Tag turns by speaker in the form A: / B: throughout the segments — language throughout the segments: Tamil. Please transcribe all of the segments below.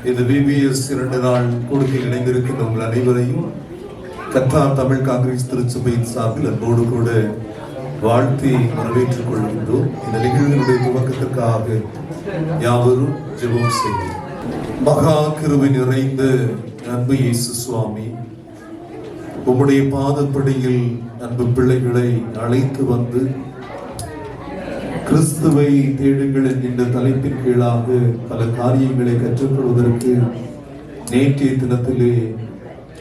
A: இந்த VBS 2 நாள் கூடுகையில் இணைந்திருக்கின்ற உங்கள் அனைவரையும் கத்தார் தமிழ் காங்கிரஸ் திருச்சபையின் சார்பில் அன்போடு கூட வாழ்த்தி வரவேற்றுக் கொள்கின்றோம். இந்த நிகழ்வினுடைய துவக்கத்திற்காக யாவரும் ஜெபம் செய்வோம். மகா கிருபை நிறைந்த அன்பு இயேசு சுவாமி, உம்முடைய பாதப்படியில் அன்பு பிள்ளைகளை அழைத்து வந்து கிறிஸ்துவை தேடுங்கள் என்கின்ற தலைப்பின் கீழாக பல காரியங்களை கற்றுக்கொள்வதற்கு நேற்றைய தினத்திலே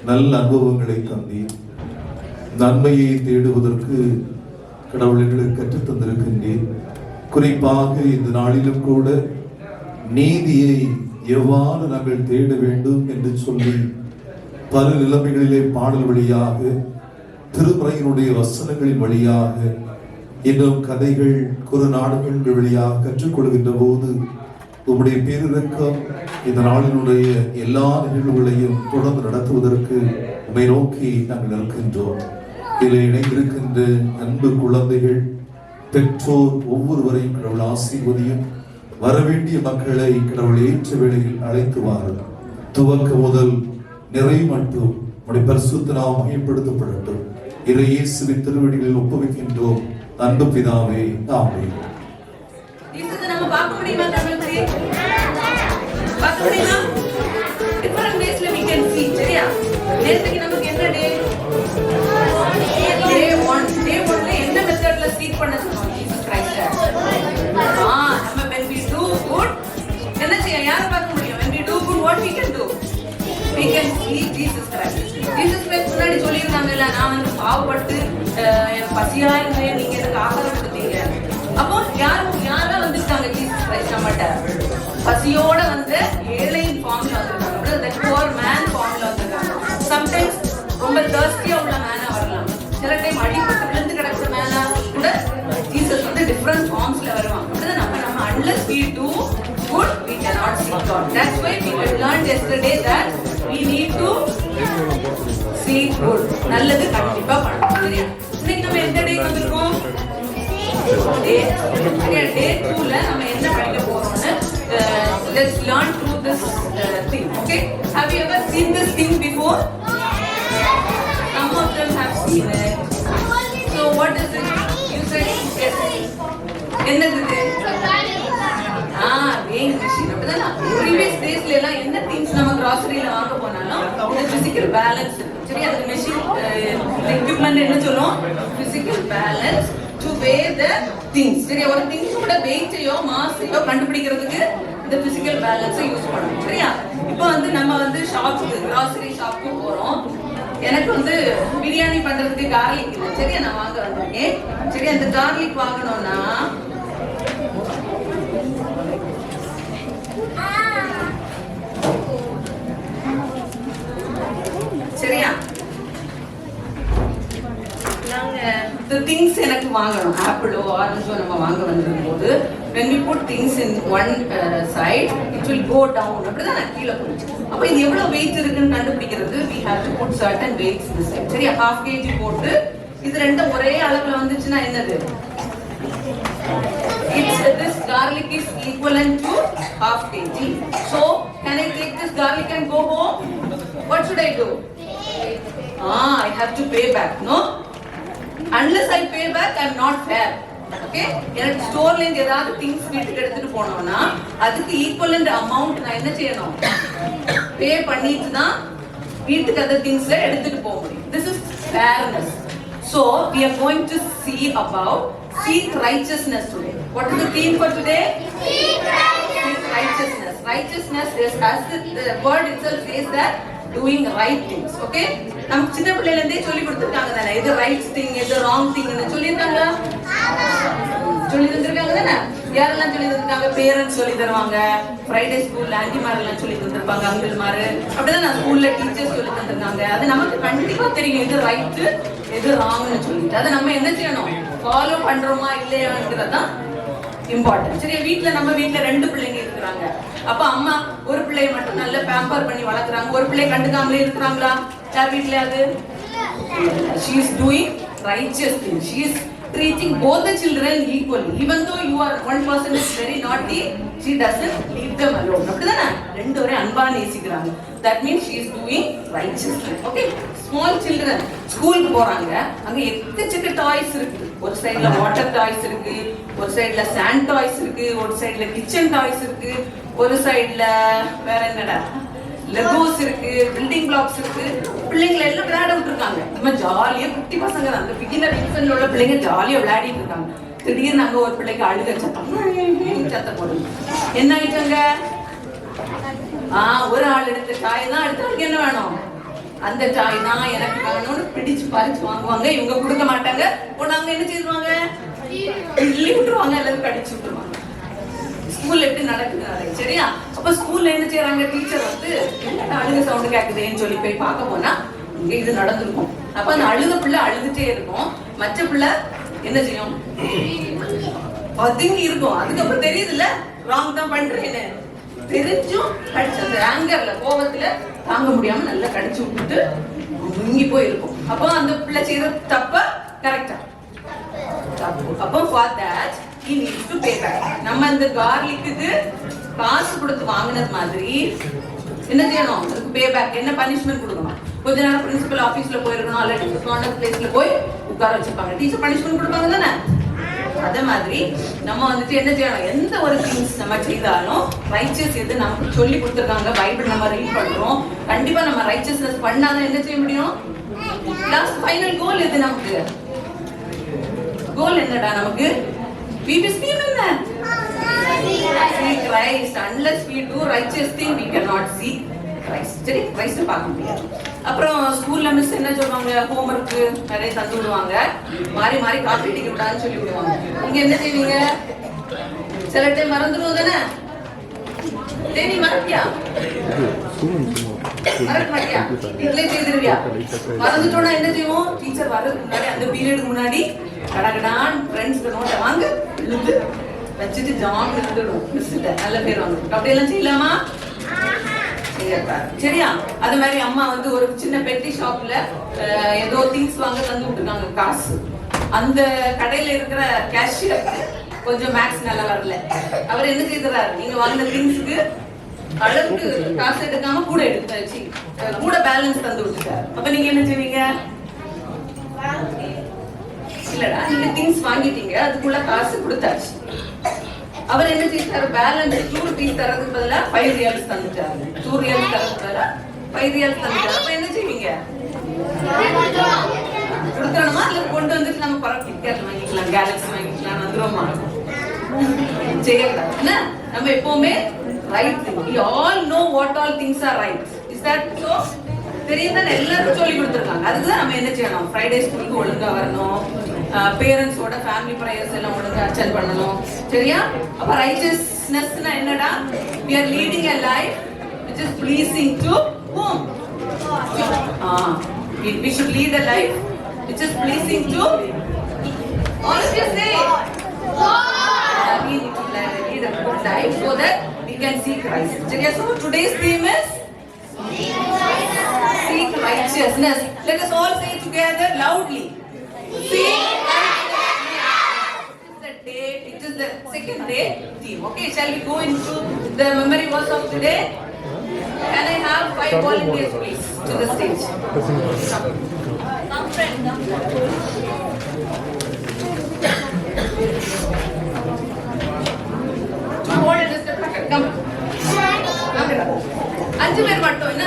A: நல்ல அனுபவங்களை தந்தீர். நன்மையை தேடுவதற்கு கடவுள் எங்களுக்கு கற்றுத் தந்திருக்கின்றேன். குறிப்பாக இந்த நாளிலும் கூட நீதியை எவ்வாறு நாங்கள் தேட வேண்டும் என்று சொல்லி பல நிலைமைகளிலே பாடல் வழியாக, திருமறையினுடைய வசனங்களின் வழியாக, இன்னும் கதைகள், குறுநாடுகள் வழியாக கற்றுக்கொள்கின்ற போது உம்முடைய பேரிரக்கம் இந்த நாளினுடைய எல்லா நிகழ்வுகளையும் தொடர்ந்து நடத்துவதற்கு உம்மை நோக்கி நாங்கள் இருக்கின்றோம். இதில் இணைந்திருக்கின்ற அன்பு குழந்தைகள், பெற்றோர் ஒவ்வொருவரையும் கடவுள் ஆசீர்வதியும். வரவேண்டிய மக்களை கடவுள் ஏற்ற வேளையில் அழைத்து வாரும். துவக்க முதல் நிறை மட்டும் உம்முடைய பரிசுத்த நாமம் மகிமைப்படுத்தப்படட்டும். இயேசுவின் திருவடிகளில் ஒப்புவிக்கின்றோம் அன்பு பிதாவே, ஆமென்.
B: நம்ம பார்க்க முடியுமா? தமிழ்மொழி பார்க்க முடியுமா? டிஃபரண்ட் வேஸ்ல we can see. சரியா? நேத்துக்கு நமக்கு என்ன டே 1 என்ன மெத்தட்ல ஸ்பீக் பண்ண சொன்னோம்? Jesus Christ. நம்ம when we do good என்ன செய்ய யாரை பார்க்க முடியும்? when we do good what we can do? we can see Jesus Christ. Jesus Christ முன்னாடி சொல்லியிருந்தாங்கல்ல, நான் வந்து பாவப்பட்டு எனக்கு பசியா இருந்தேன், நீங்க எனக்கு ஆகாரம் கொடுத்தீங்க. அப்போ யாரா வந்துட்டாங்க? ஜீசஸ் கிரைஸ்ட் நம்மகிட்ட பசியோட வந்து ஏழையின் ஃபார்ம்ல வந்திருக்காங்க. the poor man ஃபார்ம்ல வந்திருக்காங்க. சம்டைம்ஸ் ரொம்ப தர்ஸ்டியா உள்ள மேனா வரலாம், சில டைம் அடிபட்டு விழுந்து கிடக்கிற மேனா கூட ஜீசஸ் வந்து டிஃபரண்ட் ஃபார்ம்ஸ்ல வருவாங்க. அப்படிதான் நம்ம unless we do good we cannot see God. That's why we learned yesterday that we need to see good. நல்லது கண்டிப்பா பண்ணணும். சரியா? இன்னைக்கு நம்ம எந்த டேக்கு வந்திருக்கோம்? டே 2ல நம்ம என்ன படிக்க போறோம்னு let's learn through this thing. Okay, have you ever seen this thing before? Some of them have seen it. So what is it? You said yes. என்னது இது? weighing machine. அப்படிதானா? previous daysல எல்லாம் என்ன things நம்ம groceryல வாங்க போனாலும் இந்த physical balance இருக்கு. சரி, அந்த machine equipment என்ன சொல்லும்? physical balance to weigh the things. சரி, ஒரு things ஓட weight-ஐயோ mass-ஐயோ கண்டுபிடிக்கிறதுக்கு இந்த physical balance-ஐ யூஸ் பண்ணுவோம். சரியா? இப்போ வந்து நம்ம வந்து ஷாப்புக்கு, grocery ஷாப்புக்கு போறோம். எனக்கு வந்து பிரியாணி பண்றதுக்கு garlic இல்லை. சரியா? நான் வாங்க வந்திருக்கேன். சரி, அந்த garlic வாங்கணும்னா சரியா, நாங்க the things எனக்கு வாங்கணும், ஆப்பிளோ ஆரஞ்சோ நம்ம வாங்க வந்திருக்கும் போது when we put things in one side it will go down. அப்படிதான் நான் கீழே போச்சு. அப்ப இது எவ்வளவு weight இருக்குன்னு கண்டுபிடிக்கிறது we have to put certain weights this side. சரியா? 1/2 kg போட்டு இது ரெண்டும் ஒரே அளவுல வந்துச்சுன்னா என்னது? This garlic is equivalent to 1/2 kg. So can I take this garlic and go home? What should I do? I have to pay back. No, unless I pay back I'm not fair. Okay, எனக்கு ஸ்டோர்ல இருந்து ஏதாவது things வீட்டுக்கு எடுத்துட்டு போனோம்னா அதுக்கு ஈக்குவலன்ட் அமௌண்ட் நான் என்ன செய்யணும்? பே பண்ணிட்டு தான் வீட்டுக்கு அந்த திங்ஸ்ல எடுத்துட்டு போக முடியும். This is fairness. So we are going to see about seek righteousness today. What is the theme for today? Seek righteousness. Righteousness is, as the word itself says, that doing right things. Okay, நம்ம சின்ன பிள்ளைல இருந்தே சொல்லி கொடுத்திருக்காங்க தானே, இது ரைட் திங், இது ராங் திங்னு சொல்லிருக்காங்க. சொல்லி தந்திருக்காங்க தானே? யாரெல்லாம் சொல்லி தந்திருக்காங்க? பேரண்ட்ஸ் சொல்லி தருவாங்க. ஃப்ரைடே ஸ்கூல்ல ஆன்டிமார் எல்லாம் சொல்லி தந்திருப்பாங்க, அங்கிள் மாரு. அப்படிதான் நான் ஸ்கூல்ல டீச்சர்ஸ் சொல்லி தந்திருக்காங்க. அது நமக்கு கண்டிப்பா தெரியும் எது ரைட் எது ராங்னு சொல்லிட்டு. அதை நம்ம என்ன செய்யணும்? ஃபாலோ பண்றோமா இல்லையாங்கிறதான் இம்பார்ட்டன்ட். சரியா? நம்ம வீட்ல 2 பிள்ளைங்க இருக்கிறாங்க. அப்ப அம்மா ஒரு பிள்ளையை மட்டும் நல்ல பேம்பர் பண்ணி வளர்க்குறாங்க, ஒரு பிள்ளை கண்டுக்காமலே இருக்கிறாங்களா? யார் வீட்ல அது? she is doing righteous thing. She is treating both the children equally. Even though you are one person is very naughty, she doesn't leave them alone. அப்படிதானே ரெண்டு பேரும் அன்பா நேசிக்கிறாங்க. That means she is doing righteously. Okay, small children ஸ்கூலுக்கு போறாங்க, அங்க எக்கச்சக்க டாய்ஸ் இருக்கு. ஒரு சைடுல வாட்டர் டாய்ஸ் இருக்கு, ஒரு சைடுல சாண்ட் டாய்ஸ் இருக்கு, ஒரு சைடுல கிச்சன் டாய்ஸ் இருக்கு, ஒரு சைடுல வேற என்னடா லெகோஸ் இருக்கு, பில்டிங் பிளாக்ஸ் இருக்கு. பிள்ளைங்களை எல்லாம் விளையாட விட்டுருக்காங்க. நம்ம ஜாலியா குட்டி பசங்க தான், அந்த பிகினர் இன்ஃபன்ட்ல உள்ள பிள்ளைங்க ஜாலியா விளையாடிட்டு இருக்காங்க. திடீர்னு அங்க ஒரு பிள்ளைக்கு அழுக சத்தம் போடுது. என்ன ஆயிட்டாங்க? ஒரு ஆள் எடுத்த டாய் தான், அடுத்தவங்களுக்கு என்ன வேணும்? அந்த டாய் தான் எனக்கு வேணும்னு பிடிச்சு பறிச்சு வாங்குவாங்க. இவங்க கொடுக்க மாட்டாங்க. போனாங்க என்ன செய்வாங்க? கிள்ளி விட்டுருவாங்க, எல்லாரும் கடிச்சு விட்டுருவாங்க. ஸ்கூல்ல எப்படி நடக்குது சரியா? அப்ப ஸ்கூல்ல என்ன செய்யறாங்க? டீச்சர் வந்து அழுக சவுண்ட் கேக்குதுன்னு சொல்லி போய் பார்க்க போனா இங்க இது நடந்திருக்கும். அப்ப அந்த அழுத பிள்ளை அழுதுட்டே இருக்கும், மற்ற பிள்ளை என்ன செய்யும்? பதுங்கி இருக்கும். அதுக்கப்புறம் தெரியுதுல்ல ராங் தான் பண்றேன்னு தெரிஞ்சும் கடிச்சு அந்த ஆங்கர்ல கோபத்துல தாங்க முடியாம நல்லா கடிச்சு விட்டுட்டு முங்கி போயிருக்கும். அப்போ அந்த பிள்ளை செய்யற தப்ப கரெக்டா? அப்போ for that he needs to pay back. நம்ம அந்த கார்லிக்கு காசு கொடுத்து வாங்குனது மாதிரி என்ன செய்யணும்? அதுக்கு பே பேக். என்ன பனிஷ்மெண்ட் கொடுக்கணும்? கொஞ்ச நேரம் பிரின்சிபல் ஆபீஸ்ல போயிருக்கணும், அல்லது கார்னர் பிளேஸ்ல போய் உட்கார வச்சிருப்பாங்க. டீச்சர் பனிஷ்மெண்ட் கொடுப்பாங்க தானே? அதே மாதிரி நம்ம வந்துட்டு என்ன செய்யணும்? எந்த ஒரு திங்ஸ் நம்ம செய்தாலும் ரைச்சஸ் எது நமக்கு சொல்லி கொடுத்துருக்காங்க. பைபிள் நம்ம ரீட் பண்றோம். கண்டிப்பா நம்ம ரைச்சஸ்னஸ் பண்ணாதான் என்ன செய்ய முடியும்? லாஸ்ட் ஃபைனல் கோல் எது நமக்கு? கோல் என்னடா நமக்கு? We will see என்ன? See Christ. Unless we do righteous thing, we cannot see Christ. சரி, Christ பார்க்க முடியாது. அப்புறம் ஸ்கூல்ல மிஸ் என்ன சொல்லுவாங்க? ஹோம்வொர்க் நிறைய தந்து விடுவாங்க, மாறி மாறி காப்பி அடிக்க விடாதுன்னு சொல்லி விடுவாங்க. நீங்க என்ன செய்வீங்க? சில டைம் மறந்துடுவோம் தானே? நீ மறப்பியா? மறக்க மாட்டியா? நீங்களே செய்திருவியா? மறந்துட்டோம்னா என்ன செய்வோம்? டீச்சர் வர்றதுக்கு முன்னாடி, அந்த பீரியடுக்கு முன்னாடி கடகடான் ஃப்ரெண்ட்ஸ்க்கு நோட்டை வாங்க இழுத்து வச்சுட்டு ஜாம் இருந்துடும். மிஸ்கிட்ட நல்ல பேர் வாங்க. அப்படியெல்லாம் செய்யலாமா? சரியா? அது மாதிரி அம்மா வந்து ஒரு சின்ன பெட்டி ஷாப்ல ஏதோ திங்ஸ் வாங்க தந்து விட்டுருக்காங்க காசு. அந்த கடையில இருக்கிற கேஷியர் கொஞ்சம் மேக்ஸ் நல்லா வரல. அவர் என்ன செய்யறாரு? நீங்க வாங்கின திங்ஸ்க்கு அளவுக்கு காசு எடுக்காம கூட எடுத்தாச்சு, கூட பேலன்ஸ் தந்து விட்டுட்டாரு. அப்ப நீங்க என்ன செய்வீங்க? இல்லடா, நீங்க திங்ஸ் வாங்கிட்டீங்க, அதுக்குள்ள காசு கொடுத்தாச்சு. அவர் என்ன செய்தாரு? பேலன்ஸ் 2 rupees தரதுக்கு பதிலா 5 riyals தந்துட்டாரு. 2 riyals தரதுக்கு பதிலா 5 riyals தந்துட்டாரு. அப்ப என்ன செய்வீங்க? கொடுக்கணுமா? இல்ல கொண்டு வந்துட்டு நம்ம கிட்கேட் வாங்கிக்கலாம், கேலக்ஸி வாங்கிக்கலாம், வந்துருமா? செய்யக்கூடாது. என்ன? நம்ம எப்பவுமே right. we all know what all things are right. is that so? தெரியும் தானே? எல்லாரும் சொல்லி கொடுத்துருக்காங்க. அதுக்குதான் நம்ம என்ன செய்யணும்? ஃப்ரைடே ஸ்கூலுக்கு ஒழுங்கா வரணும், பேரண்ட்ஸோட ஃபேமிலி ப்ரேயர்ஸ் எல்லாம் ஒழுங்கா அட்டெண்ட் பண்ணணும். சரியா? அப்ப ரைச்சஸ்னஸ்னா என்னடா? we are leading a life which is pleasing to whom? We should lead a life which is pleasing to all of you say God. We need to lead a good life so that we can see Christ. சரியா? So today's theme is seek righteousness. Let us all say together loudly. Seek righteousness. It is the second day theme. Okay, shall we go into the memory verse of today? Can I have 5 volunteers please to the stage? Come friend, come. Hold just a second. Come. Come. 5 பேர் மட்டும் என்ன?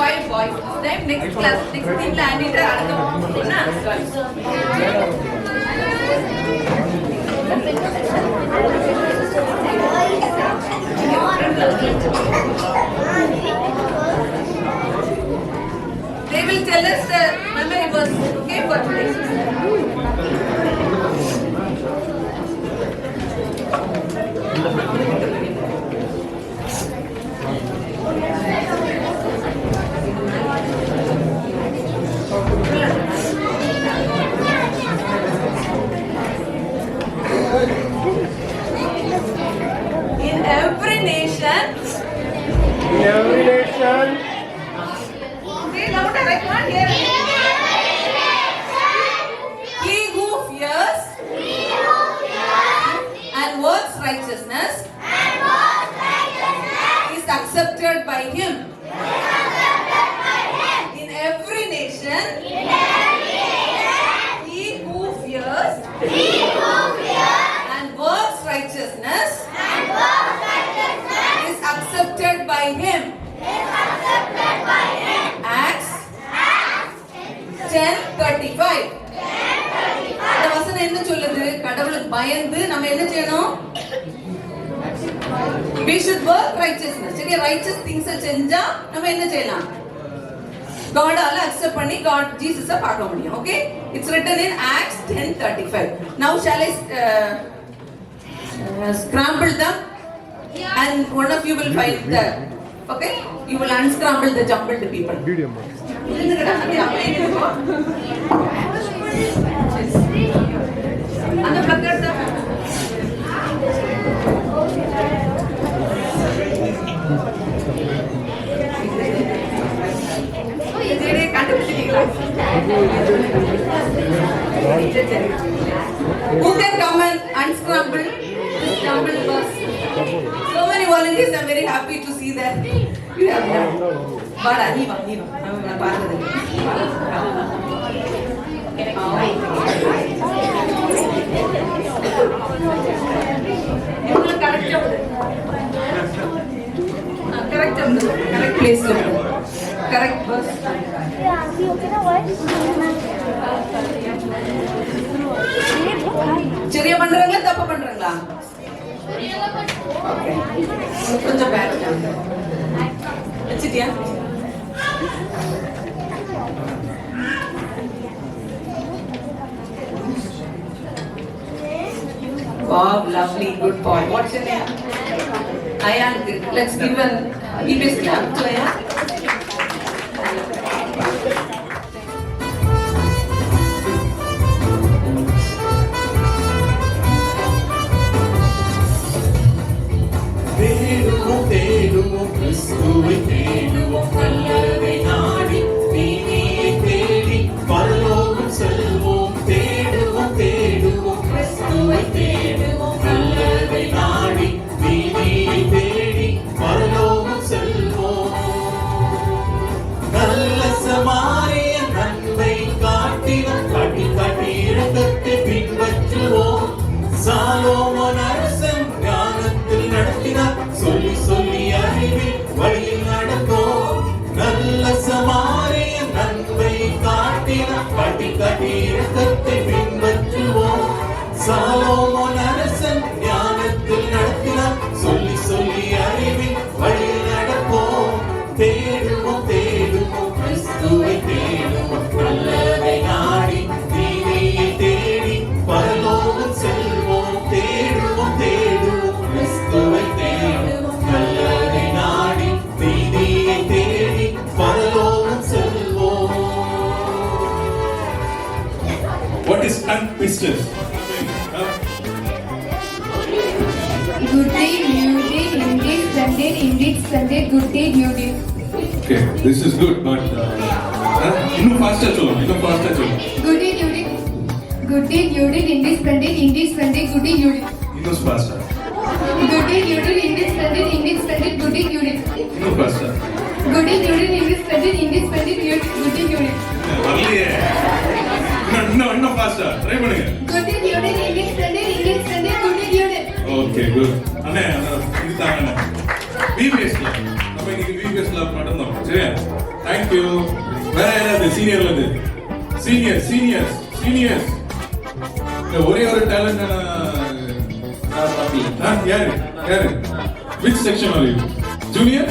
B: 5 boys. Then next class, next team la Anita அடுத்து என்ன? Girls. They will tell us the memory verse, okay, for today. In every nation. Say louder, I can't hear it. retaliation. He who fears and works righteousness is accepted by him. Acts 10:35. இந்த வசனம் என்ன சொல்லுது? கடவுளுக்கு பயந்து நம்ம என்ன செய்யணும்? We should work righteousness. சரி, righteous things செஞ்சா நம்ம என்ன செய்யலாம்? God ஆல accept பண்ணி God Jesus பார்க்க முடியும். Okay? It's written in Acts 10:35. Now shall I scramble them and one of you will find the, okay? You will unscramble the jumbled people. அந்த placard தான் Who can come and unscramble this jumbled verse? So many volunteers, I'm very happy to see that you have done. But I need one. I'm part of it. Correct place. Correct verse. சரியா பண்றாங்களா தப்பா பண்றாங்களா? ஓகே, கொஞ்சம் bad வச்சிட்டியா? Wow, lovely, good boy. What's your name? Ayan. Let's give an EBS clap to Ayan.
C: தேடுவோம் கிறிஸ்துவை தேடுவோம் நல்லதை நாடி நீதியை தேடி பரலோகம் செல்வோம் தேடுவோம் கிறிஸ்துவை தேடுவோம் நல்லதை நாடி நீதியை தேடி பரலோகம் செல்வோம் நல்ல சமாரியன் நன்மை காட்டினோம் காட்டி காட்டி இரக்கத்தை பின்பற்றுவோம் சாலோமோன் அரசன் ஞானத்தில் நடத்தினார் சொல்லி சொல்லி அறிவில் வழியில் நடந்தோம் நல்ல சமாரியன் நன்மை காட்டினார் காட்டி காட்டி இரக்கத்தை பின்பற்றுவோம் சாலோமோன் அரசன் ஞானத்தில் நடத்தினார் சொல்லி சொல்லி அறிவில் வழியில் நடப்போம் தேடுவோம் கிறிஸ்துவை தேடுவோம் நல்லதை நாடி நீதியை தேடி பரலோகம் செல்வோம் தேடுவோம் கிறிஸ்துவை தேடுவோம் நல்லதை நாடி நீதியை தேடி பரலோகம் செல்வோம்.
D: What is tongue twisters?
E: Good day, new day, indeed, Sunday, good day, new day.
D: Okay, this is good, but இன்னும் faster சொல்லுங்க.
E: Good day, new day. Good day, new day, indeed, Sunday, good day, new day.
D: இன்னும் faster.
E: Good day, new day, indeed, Sunday, good day, new day.
D: இன்னும் faster.
E: Good day, new day, indeed, Sunday, good day, new day.
D: வரலையே. இன்னும் faster. Try பண்ணுங்க.
E: Good day, new day, indeed, Sunday, good day, new day.
D: Okay, good. அண்ணே, இது தாங்க. VBS ல. நம்ம இன்னைக்கு VBS ல நடந்தோம். சரியா? Thank you. வேற யாராவது சீனியர்ல இருந்து? Seniors. ஒரே ஒரு டேலண்ட் யாரு? Which section are you? Junior?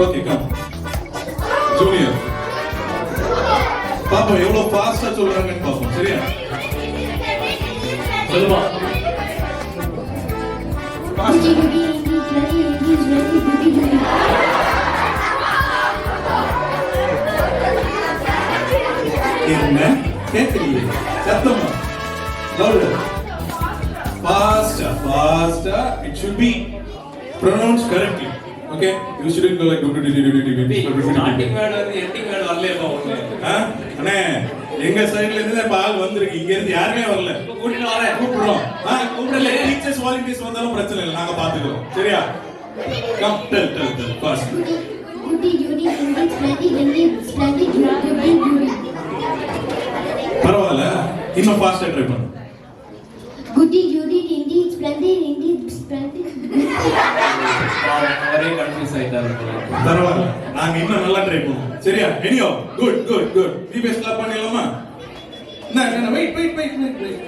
D: Okay, come. Junior. பாப்போம் எவ்வளவு ஃபாஸ்டா சொல்றாங்கன்னு பாப்போம். சரியா? சொல்லுமா. என்ன கேட்கலையே சத்தமா louder faster it should be pronounced correctly. Okay, you shouldn't go like
C: starting word வந்து எண்டிங் வேர்ட் வரலையப்பா ஒண்ணு.
D: அண்ணே எங்க சைடுல இருந்து பால் வந்திருக்கு, இங்க இருந்து யாருமே வரல.
C: கூட்டிட்டு வரேன்.
D: கூப்பிடுறோம். கூப்பிடல டீச்சர்ஸ் வாலண்டியர்ஸ் வந்தாலும் பிரச்சனை இல்லை, நாங்க பாத்துக்கிறோம். சரியா? Come tell fast.
E: Good day, new day, indeed, Sunday, good day, new day.
D: இன்னும் ஃபாஸ்டா ட்ரை பண்ணு.
E: Goody, you did indeed splendid, indeed splendid.
C: அவரே கன்ஃபியூஸ் ஆயிட்டாரு போல.
D: பரவாயில்ல, நாங்க இன்னும் நல்லா ட்ரை பண்ணுவோம். சரியா? எனியோ good good good. VBS clap பண்ணிடலாமா? நான் wait wait wait wait.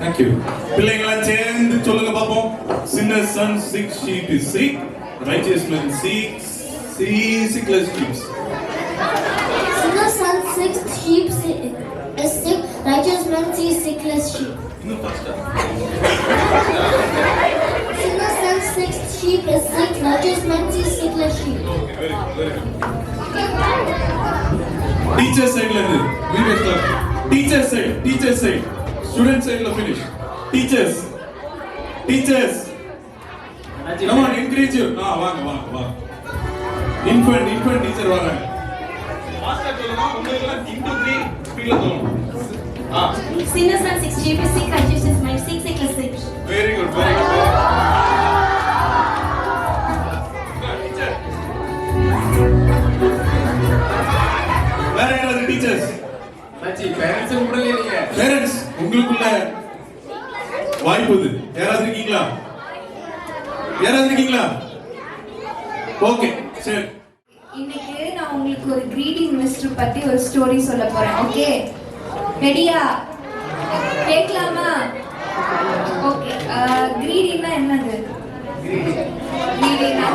D: Thank you. பிள்ளைங்களா சேர்ந்து சொல்லுங்க பாப்போம். Sinner son sick sheep is sick, righteous man seeks seekless sheep.
E: Sinner son sick sheep is sick, righteous man sees sickless sheep.
D: இன்னும் ஃபாஸ்டா.
E: Sinner son sick sheep is sick, righteous man sees sickless sheep.
D: Okay, very good, very good. Teacher side la irundhu VBS clap. Teacher side. Student side la finish. Teachers. Come on, encourage you. வாங்க. Infant teacher வாங்க. ஃபாஸ்டா சொல்லுங்க. உங்களுக்கு 1 2 3 ஸ்பீட்ல சொல்லுங்க.
E: Sinner son sick sheep is sick, righteous man sees sickless sheep.
D: Very good. Teacher. வேற யாராவது டீச்சர்ஸ்?
C: மச்சி பேரண்ட்ஸ் கூடவே இல்ல.
D: பேரண்ட்ஸ் உங்களுக்குள்ள வாய்ப்பு இது. யாராவது இருக்கீங்களா? ஓகே, சரி.
E: இன்னைக்கு நான் உங்களுக்கு ஒரு greeting மினிஸ்டர் பத்தி ஒரு ஸ்டோரி சொல்ல போறேன். ஓகே, ரெடியா? கேட்கலாமா? ஓகே, greetingனா என்னது? greetingனா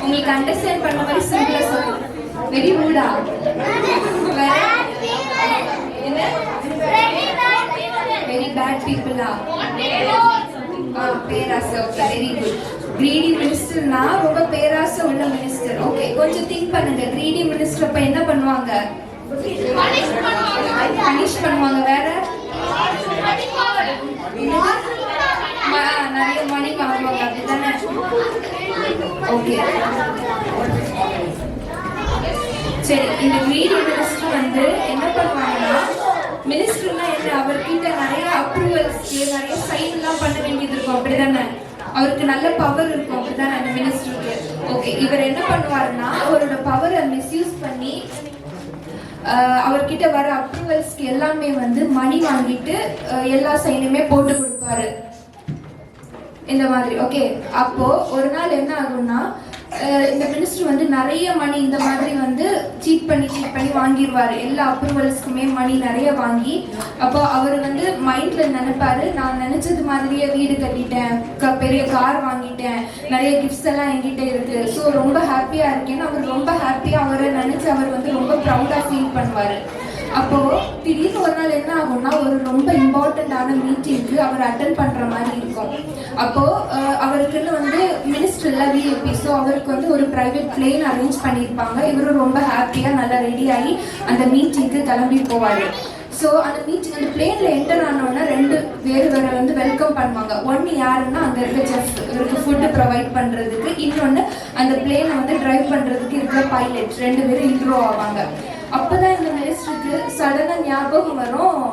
E: உங்களுக்கு அண்டர்ஸ்டாண்ட் பண்ண மாதிரி சிம்பிளா சொல்லுங்க. வெரி ரூடா? என்ன? வெரி பேட் பீப்புளா? பேராசை. Okay, very good. கிரீடி மினிஸ்டர்னா ரொம்ப பேராசை உள்ள மினிஸ்டர். ஓகே, கொஞ்சம் திங்க் பண்ணுங்க. கிரீடி மினிஸ்டர் அப்ப என்ன பண்ணுவாங்க? பனிஷ் பண்ணுவாங்க. வேற நிறைய மணி வாங்குவாங்க, அப்படித்தானே? ஓகே, சரி. இந்த கிரீடி மினிஸ்டர் வந்து என்ன பண்ணுவாங்கன்னா, மினிஸ்டர்னா என்ன, அவர்கிட்ட நிறைய அப்ரூவல்ஸ், நிறைய சைன் எல்லாம் பண்ண வேண்டியது இருக்கும், அப்படிதானே? அவருக்கு நல்ல பவர் இருக்கும், அப்படிதானே அந்த மினிஸ்டருக்கு? ஓகே, இவர் என்ன பண்ணுவாருன்னா, அவரோட பவரை மிஸ்யூஸ் பண்ணி அவர்கிட்ட வர அப்ரூவல்ஸ்க்கு எல்லாமே வந்து மணி வாங்கிட்டு எல்லா சைனுமே போட்டு கொடுப்பாரு இந்த மாதிரி. ஓகே, அப்போ ஒரு நாள் என்ன ஆகும்னா, இந்த மினிஸ்டர் வந்து நிறைய மணி இந்த மாதிரி வந்து சீட் பண்ணி வாங்கிடுவாரு. எல்லா அப்ரூவல்ஸ்க்குமே மணி நிறைய வாங்கி, அப்போ அவர் வந்து மைண்ட்ல நினைப்பாரு, நான் நினைச்சது மாதிரியே வீடு கட்டிட்டேன், பெரிய கார் வாங்கிட்டேன், நிறைய கிஃப்ட்ஸ் எல்லாம் என்கிட்ட இருக்கு, ஸோ ரொம்ப ஹாப்பியா இருக்கேன்னு அவர் ரொம்ப ஹாப்பியா அவரை நினைச்சு அவர் வந்து ரொம்ப ப்ரௌடா ஃபீல் பண்ணுவாரு. அப்போ திடீர்னு ஒரு நாள் என்ன ஆகும்னா, ஒரு ரொம்ப இம்பார்ட்டண்டான மீட்டிங்க்கு அவர் அட்டென்ட் பண்ற மாதிரி இருக்கும். அப்போ அவருக்குன்னு வந்து மினிஸ்டர்ல விஐபி, ஸோ அவருக்கு வந்து ஒரு பிரைவேட் பிளேன் அரேஞ்ச் பண்ணியிருப்பாங்க. இவரும் ரொம்ப ஹாப்பியா நல்லா ரெடி ஆகி அந்த மீட்டிங்க்கு கிளம்பி போவாரு. ஸோ அந்த மீட்டிங், அந்த பிளேன்ல என்டர் ஆனோன்னா 2 பேரை வந்து வெல்கம் பண்ணுவாங்க. ஒன்று யாருன்னா, அங்கே இருக்க செஃப், இவருக்கு ஃபுட்டு ப்ரொவைட் பண்ணுறதுக்கு. இன்னொன்று அந்த பிளேனை வந்து டிரைவ் பண்ணுறதுக்கு இருக்கிற பைலட். 2 பேரும் இன்ட்ரோ ஆவாங்க. அப்போதான் இந்த மினிஸ்டருக்கு சடனாக ஞாபகம் வரும்,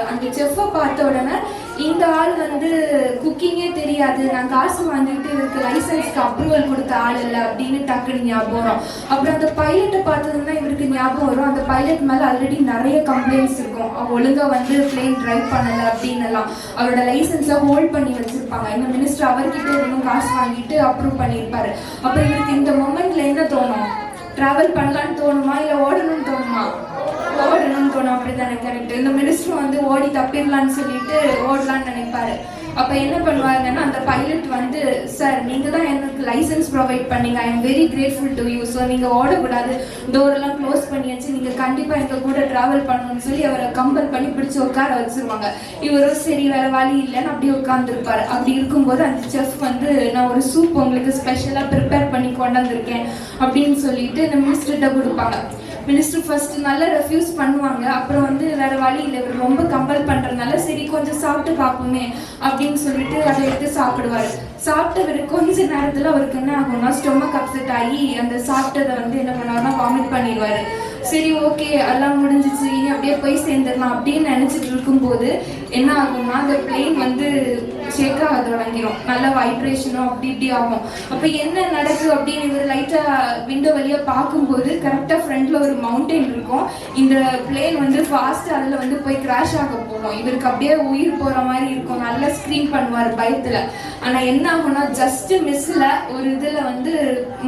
E: அந்த செஃப்பை பார்த்த உடனே, இந்த ஆள் வந்து குக்கிங்கே தெரியாது, நான் காசு வாங்கிட்டு இவருக்கு லைசன்ஸ்க்கு அப்ரூவல் கொடுத்த ஆள் இல்லை அப்படின்னு டக்குன்னு ஞாபகம் வரும். அப்புறம் அந்த பைலட்டை பார்த்ததுன்னா இவருக்கு ஞாபகம் வரும், அந்த பைலட் மேலே ஆல்ரெடி நிறைய கம்ப்ளைண்ட்ஸ் இருக்கும், ஒழுங்காக வந்து பிளேன் டிரைவ் பண்ணலை அப்படின்னு எல்லாம். அவரோட லைசன்ஸை ஹோல்ட் பண்ணி வச்சிருப்பாங்க. இந்த மினிஸ்டர் அவர்கிட்ட இன்னும் காசு வாங்கிட்டு அப்ரூவ் பண்ணியிருப்பாரு. அப்புறம் இவருக்கு இந்த மொமெண்ட்ல என்ன தோணும்? டிராவல் பண்ணலான்னு தோணுமா, இல்லை ஓடணும்னு தோணுமா? ஓடணும்னு தோணும், அப்படிதானே? கரெக்ட். இந்த மினிஸ்டர் வந்து ஓடி தப்பிடலான்னு சொல்லிட்டு ஓடலான்னு நினைப்பாரு. அப்போ என்ன பண்ணுவாங்கன்னா, அந்த பைலட் வந்து, சார் நீங்கள் தான் எனக்கு லைசன்ஸ் ப்ரொவைட் பண்ணீங்க, I am very grateful to you, so நீங்கள் ஓடக்கூடாது, டோரெல்லாம் க்ளோஸ் பண்ணியாச்சு, நீங்கள் கண்டிப்பாக எங்கள் கூட ட்ராவல் பண்ணணும்னு சொல்லி அவரை கம்பல் பண்ணி பிடிச்சி உட்கார வச்சுருவாங்க. இவரும் சரி வேறு வழி இல்லைன்னு அப்படியே உட்காந்துருப்பாரு. அப்படி இருக்கும்போது அந்த செஃப் வந்து, நான் ஒரு சூப் உங்களுக்கு ஸ்பெஷலாக ப்ரிப்பேர் பண்ணி கொண்டாந்துருக்கேன் அப்படின்னு சொல்லிட்டு இந்த மினிஸ்டர்கிட்ட கொடுப்பாங்க. மினிஸ்டர் ஃபர்ஸ்ட் நல்லா ரெஃப்யூஸ் பண்ணுவாங்க. அப்புறம் வந்து வேற வழி இல்லை, இவர் ரொம்ப கம்பல் பண்றதுனால சரி கொஞ்சம் சாப்பிட்டு பார்ப்போமே அப்படின்னு சொல்லிட்டு அதை எடுத்து சாப்பிடுவாரு. சாப்பிட்டவர் கொஞ்ச நேரத்துல அவருக்கு என்ன ஆகும்னா, ஸ்டொமக் அப்செட் ஆகி அந்த சாப்பிட்டதை வந்து என்ன பண்ணுவாருன்னா வாமிட் பண்ணிடுவாரு. சரி ஓகே எல்லாம் முடிஞ்சிச்சு, இனி அப்படியே போய் சேர்ந்துடலாம் பண்ணிடலாம் அப்படின்னு நினைச்சிட்டு இருக்கும்போது என்ன ஆகும்னா அந்த பிளேன் வந்து ஷேக் ஆக தொடங்கிடும், நல்ல வைப்ரேஷனும் அப்படி இப்படி ஆகும். அப்போ என்ன நடக்குது அப்படின்னு இவர் லைட்டா விண்டோ வழியா பார்க்கும்போது கரெக்டா ஃப்ரண்ட்ல ஒரு மவுண்டைன் இருக்கும். இந்த பிளேன் வந்து ஃபாஸ்ட் அதுல வந்து போய் கிராஷ் ஆக போகும். இவருக்கு அப்படியே உயிர் போற மாதிரி இருக்கும், நல்லா ஸ்க்ரீன் பண்ணுவார் பயத்துல. ஆனா என்ன ஆகும்னா ஜஸ்ட் மிஸ்ல ஒரு இதுல வந்து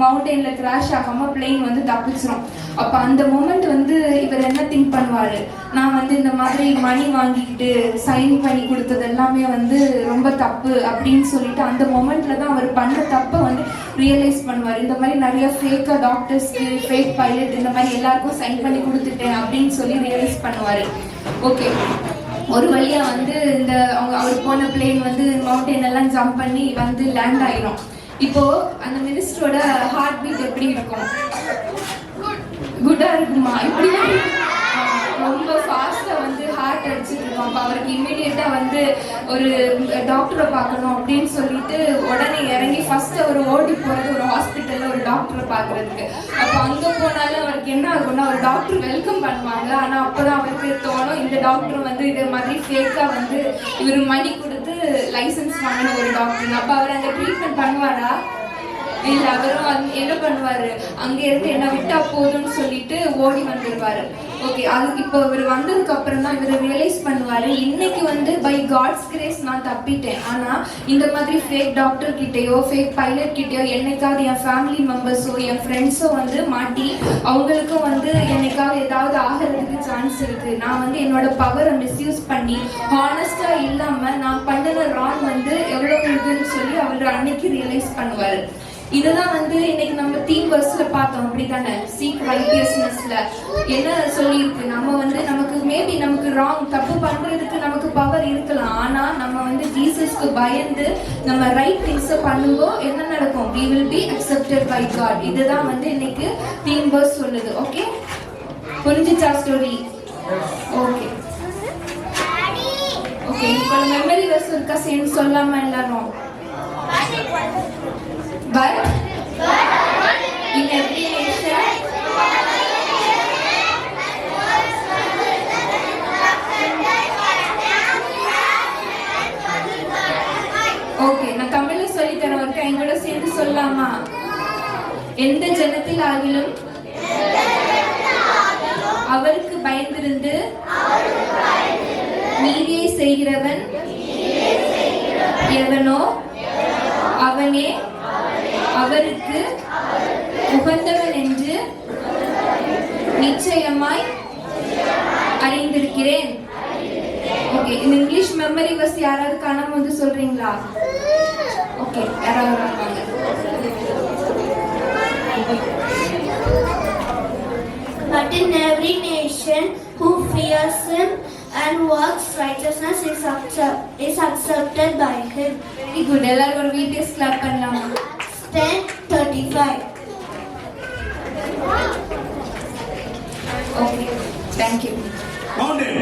E: மவுண்டெயின்ல கிராஷ் ஆகாம பிளேன் வந்து தப்பிச்சிரும். அப்ப அந்த மொமெண்ட் வந்து இவர் என்ன திங்க் பண்ணுவாரு, நான் வந்து இந்த மாதிரி மணி வாங்கிக்கிட்டு சைன் பண்ணி கொடுத்தது எல்லாமே வந்து ரொம்ப தப்பு அப்படின்னு சொல்லிட்டு அந்த மொமெண்ட்ல தான் அவர் பண்ண தப்பை வந்து ரியலைஸ் பண்ணுவார். இந்த மாதிரி நிறைய ஃபேக்கா டாக்டர்ஸ்க்கு, ஃபேக் பைலட் இந்த மாதிரி எல்லாருக்கும் சைன் பண்ணி கொடுத்துட்டேன் அப்படின்னு சொல்லி ரியலைஸ் பண்ணுவாரு. ஓகே, ஒரு வழியா வந்து இந்த அவர் போன பிளேன் வந்து மவுண்டைன் எல்லாம் ஜம்ப் பண்ணி வந்து லேண்ட் ஆயிரும். இப்போ அந்த மினிஸ்டரோட ஹார்ட் பீட் எப்படி இருக்கும்? குட்டா இருக்குமா? இப்படி ரொம்ப ஃபாஸ்டா வந்து ஹார்ட் அடிச்சுட்டு இருக்கும். அப்போ அவருக்கு இம்மிடியேட்டா வந்து ஒரு டாக்டரை பார்க்கணும் அப்படின்னு சொல்லிட்டு உடனே இறங்கி ஃபர்ஸ்ட் அவர் ஓடி போறது ஒரு ஹாஸ்பிட்டல்ல ஒரு டாக்டரை பார்க்கறதுக்கு. அப்போ அங்க போனாலும் அவருக்கு என்ன ஆகும்னா ஒரு டாக்டர் வெல்கம் பண்ணுவாங்க. ஆனா அப்பதான் அவருக்கு தோணும் இந்த டாக்டர் வந்து இதே மாதிரி ஃபேக்கா வந்து இவர் மணி கொடுத்து லைசன்ஸ் வாங்கின ஒரு டாக்டர். அப்ப அவர் அந்த ட்ரீட்மெண்ட் பண்ணுவாரா? இல்ல, அவரும் என்ன பண்ணுவாரு, அங்க இருந்து என்ன விட்டா போதும்னு சொல்லிட்டு ஓடி வந்துருவாரு. ஓகே, அது இப்போ இவர் வந்ததுக்கு அப்புறம் தான் இவர் ரியலைஸ் பண்ணுவாரு, இன்னைக்கு வந்து பை காட்ஸ் கிரேஸ் நான் தப்பிட்டேன். ஆனா இந்த மாதிரி ஃபேக் டாக்டர் கிட்டயோ ஃபேக் பைலட் கிட்டயோ என்னைக்காவது என் ஃபேமிலி மெம்பர்ஸோ என் ஃப்ரெண்ட்ஸோ வந்து மாட்டி அவங்களுக்கும் வந்து என்னைக்காவது ஏதாவது ஆகிறதுக்கு சான்ஸ் இருக்கு. நான் வந்து என்னோட பவரை மிஸ்யூஸ் பண்ணி ஹானஸ்டா இல்லாம நான் பண்ணின ராங் வந்து எவ்வளவு இருக்குன்னு சொல்லி அவர் அன்னைக்கு ரியலைஸ் பண்ணுவாரு. இதுதான் வந்து இன்னைக்கு நம்ம தீம் வர்ஸ்ல பார்த்தோம், அப்படித்தானே? சீக் ரைட்டியஸ்னஸ்ல என்ன சொல்லியிருக்கு, நம்ம வந்து நமக்கு மேபி நமக்கு ராங் தப்பு பண்றதுக்கு நமக்கு பவர் இருக்கலாம். ஆனா நம்ம வந்து ஜீசஸ்க்கு பயந்து நம்ம ரைட் திங்ஸை பண்ணும்போது என்ன நடக்கும்? we will be accepted by God. இதுதான் வந்து இன்னைக்கு தீம் வர்ஸ் சொல்லுது. ஓகே, புரிஞ்சுச்சா ஸ்டோரி? ஓகே ஓகே, இப்போ மெமரி வர்ஸ் இருக்கா சேர்ந்து சொல்லாம எல்லாரும்? But in every nation okay, நான் தமிழ்ல சொல்லி தரேன், ஒருக்கா எங்களோட சேர்ந்து சொல்லலாமா? எந்த ஜனத்தில் ஆகிலும் அவருக்கு பயந்திருந்து நீதியை செய்கிறவன் எவனோ அவனே அவருக்கு உகந்தவன் என்று நிச்சயமாய் அறிந்திருக்கிறேன். ஓகே, இந்த இங்கிலீஷ் மெமரி வர்ஸ் யாராவது காணாம வந்து சொல்றீங்களா? ஓகே, யாராவது இருப்பாங்க?
F: But in every nation who fears him and works righteousness is accepted by him.
E: Very good. எல்லாரும் ஒரு வீடியோஸ் கிளாப் பண்ணலாமா?
F: 10:35.
E: Okay, thank you.
D: Mountain.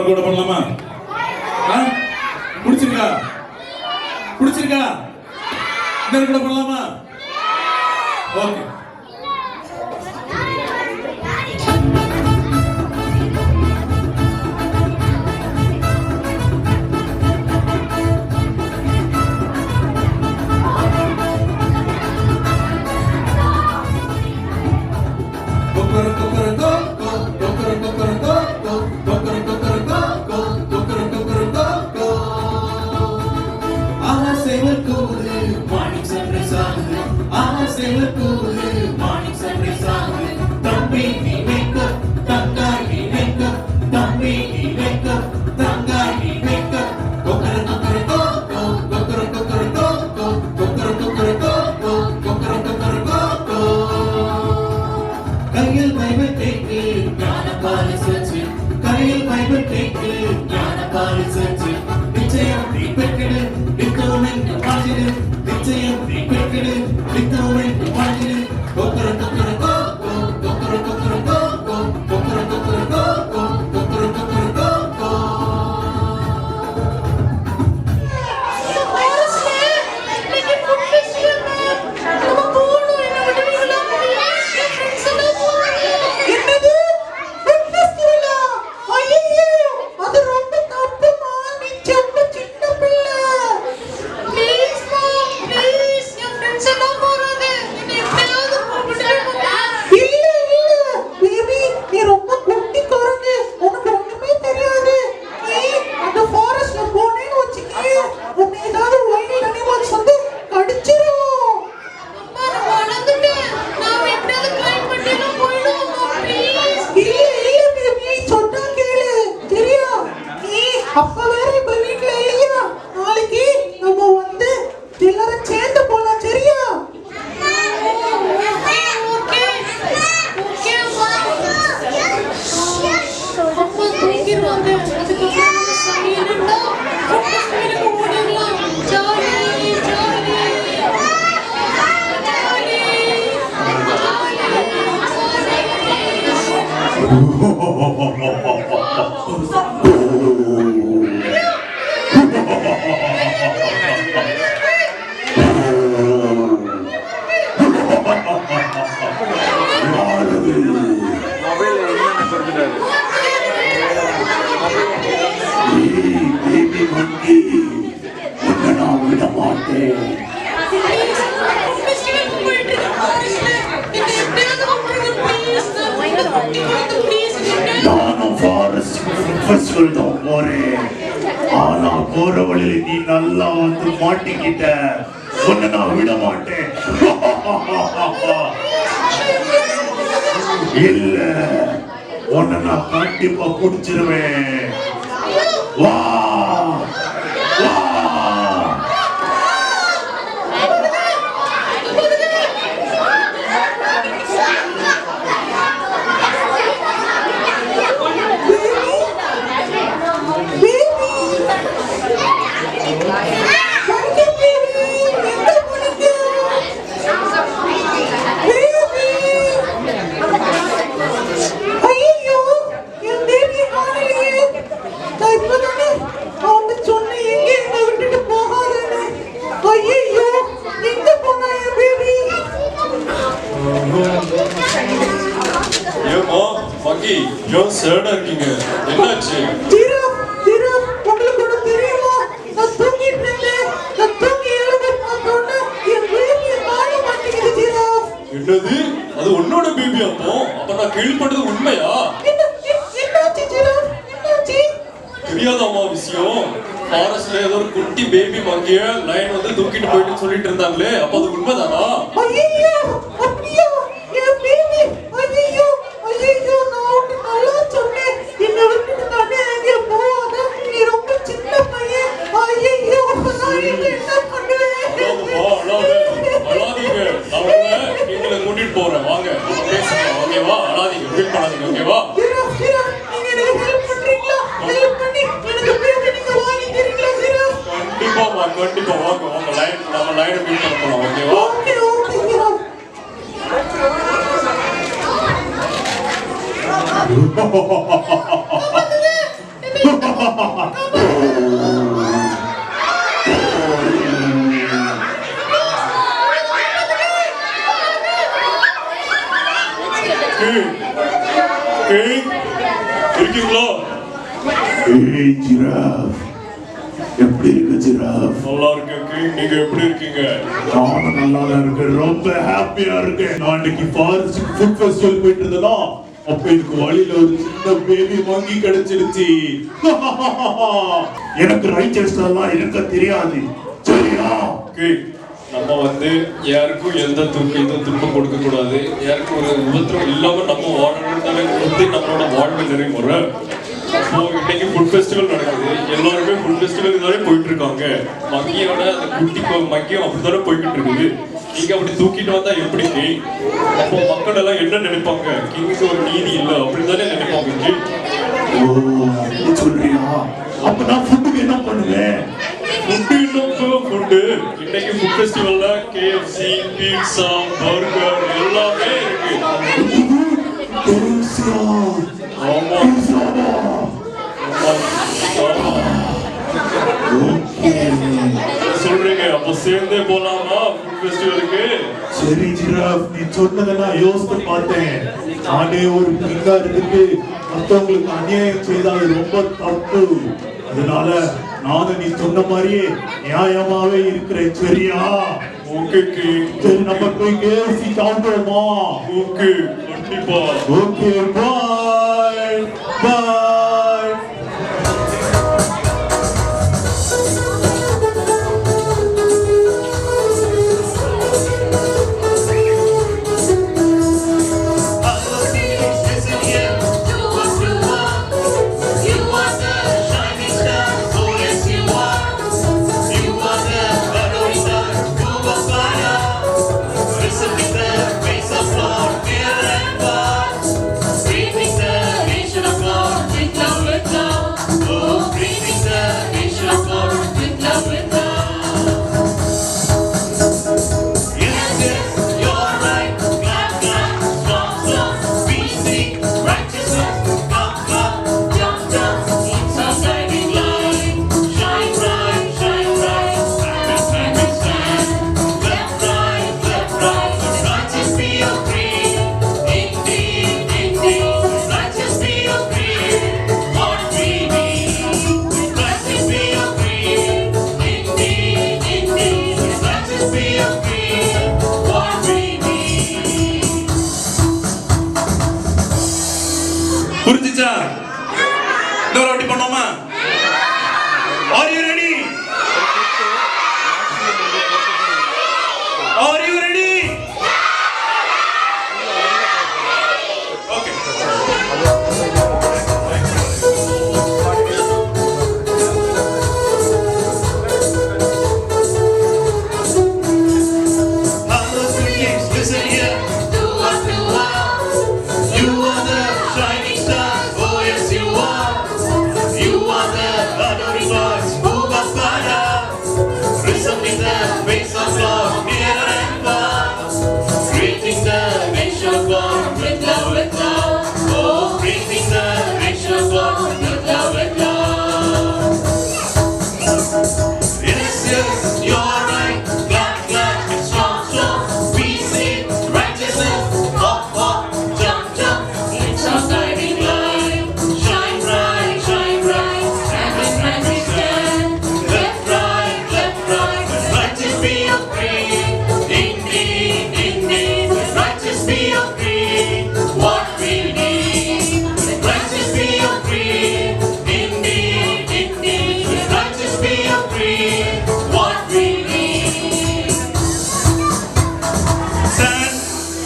D: கூட பண்ணலாமா? பிடிச்சிருக்கா? பிடிச்சிருக்கா? இன்னொரு கூட பண்ணலாமா? ஓகே.
G: நீ நல்லா வந்து மாட்டிக்கிட்ட உன்னை நான் விட மாட்டேன் இல்ல உன்னை நான் கண்டிப்பா குடிச்சிருவேன் வா வா
C: இருக்கீங்க என்னாச்சு?
H: உங்களுக்கு தெரியுமா நான் தூங்கிட்டு இருந்தேன் நான் தூங்கி எழுந்து பார்த்தோன்னே என் பேபி வாழ மாட்டேங்குது ஜீராஃப்.
C: என்னது அது உன்னோட பேபி? அப்ப நான் கேள்விப்பட்டது உண்மையா?
H: என்னாச்சு ஜீராஃப் என்னாச்சு?
C: தெரியாதாமா விஷயம்? ஃபாரஸ்ட்ல ஏதோ ஒரு குட்டி பேபி மங்கிய லைன் வந்து தூக்கிட்டு போயிட்டு சொல்லிட்டு இருந்தாங்களே, அப்ப அது உண்மைதானா?
H: ஐயோ அப்படியா? என் பேபி ஐயோ ஐயோ நான் நல்லா சொன்னேன் என்ன விட்டுட்டு நானே எங்கே போகாத நீ ரொம்ப சின்ன பையன் ஐயோ நான் என்ன பண்ணுவேன்?
C: அழாதீங்க, நான் உங்களை நீங்கள கூட்டிட்டு போறேன், வாங்க நம்ம பேசலாம், ஓகேவா? அழாதீங்க, ஃபீல் பண்ணாதீங்க, ஓகேவா?
H: நீங்க எனக்கு ஹெல்ப் பண்றீங்களா? ஹெல்ப் பண்ணி எனக்கு பேபி நீங்க வாங்கி தரீங்களா ஜீராஃப்?
C: கண்டிப்பா வாங்க, வாங்க லைன் நம்ம லைனை மீட் பண்ண போறோம், ஓகேவா?
H: Okay okay giraffe.
C: இருக்கீங்களா?
G: ஜிராஃப் எப்படி இருக்கு ஜிராஃப்?
C: நல்லா இருக்கேன். நீங்க எப்படி இருக்கீங்க?
G: நானும் நல்லா தான் இருக்கேன், ரொம்ப ஹாப்பியா இருக்கேன். நான் இன்னைக்கு ஃபாரஸ்ட் ஃபுட் ஃபெஸ்டிவல் போயிட்டு இருந்தேனா, அப்ப எனக்கு வழியில ஒரு சின்ன பேபி மங்கி கிடைச்சிருச்சு. எனக்கு ரைச்சஸ் எல்லாம் இருக்க தெரியாது, சரியா?
C: நம்ம வந்து யாருக்கும் எந்த துன்பம் கொடுக்க கூடாது, யாருக்கும் ஒரு உபத்திரம் இல்லாம நம்ம வாழணும்னாலே வந்து நம்மளோட வாழ்வு நிறைமுறை. இப்போ இன்னைக்கு ஃபுட் ஃபெஸ்டிவல் நடக்குது, எல்லாருமே ஃபுட் ஃபெஸ்டிவலுக்கு தானே போயிட்டு இருக்காங்க. மங்கியோட அந்த குட்டி மங்கியும் அப்படித்தானே போய்கிட்டு இருக்குது. நீங்க அப்படி தூக்கிட்டு வந்தா எப்படி? அப்போ மக்கள் எல்லாம் என்ன நினைப்பாங்க? கிங்க்கு ஒரு நீதி இல்லை அப்படின்னு தானே நினைப்பாங்க.
G: ஓ அப்படி சொல்றியா? அப்ப நான் ஃபுட்டுக்கு என்ன பண்ணுவேன்?
C: ஃபுட்டு இன்னைக்கு ஃபுட் ஃபெஸ்டிவல்ல KFC, பீட்சா, பர்கர் எல்லாமே இருக்கு. ஆமா. சொல்றீங்க அப்ப சேர்ந்தே போலாமா ஃபுட் ஃபெஸ்டிவலுக்கு?
G: சரி ஜிராஃப், நீ சொன்னதை நான் யோசித்து பார்த்தேன். நானே ஒரு கிங்கா இருந்துட்டு மற்றவங்களுக்கு அநியாயம் செய்தால் அது ரொம்ப தப்பு. அதனால நானும் நீ சொன்ன மாதிரியே நியாயமாவே இருக்கிறேன். சரியா?
C: ஓகே.
G: சரி, நம்ம போய் KFC சாப்பிடுவோமா?
C: ஓகே, கண்டிப்பா.
G: ஓகே, பாய் பாய்.
D: புரிஞ்சுச்சா? இன்னொரு வாட்டி பண்ணோமா? Are you ready? Are you ready? Okay. Hello students, listen here. You are the shining stars, oh yes you are. You are the adoring gods, oh Bappada. Risen in the face of God, near and far. Greeting the nation of God with love, oh greeting the nation of God with love, Yes, yes, you're right, glad, glad, strong, strong. We sing righteousness, hop, hop, jump, jump. It's our guiding light. Shine bright, stand in right we stand. Left, right, righteous be your creed. Indeed, indeed, righteous be your creed. What we need, righteous be your creed. Indeed, indeed, righteous be your creed. What we need. Stand,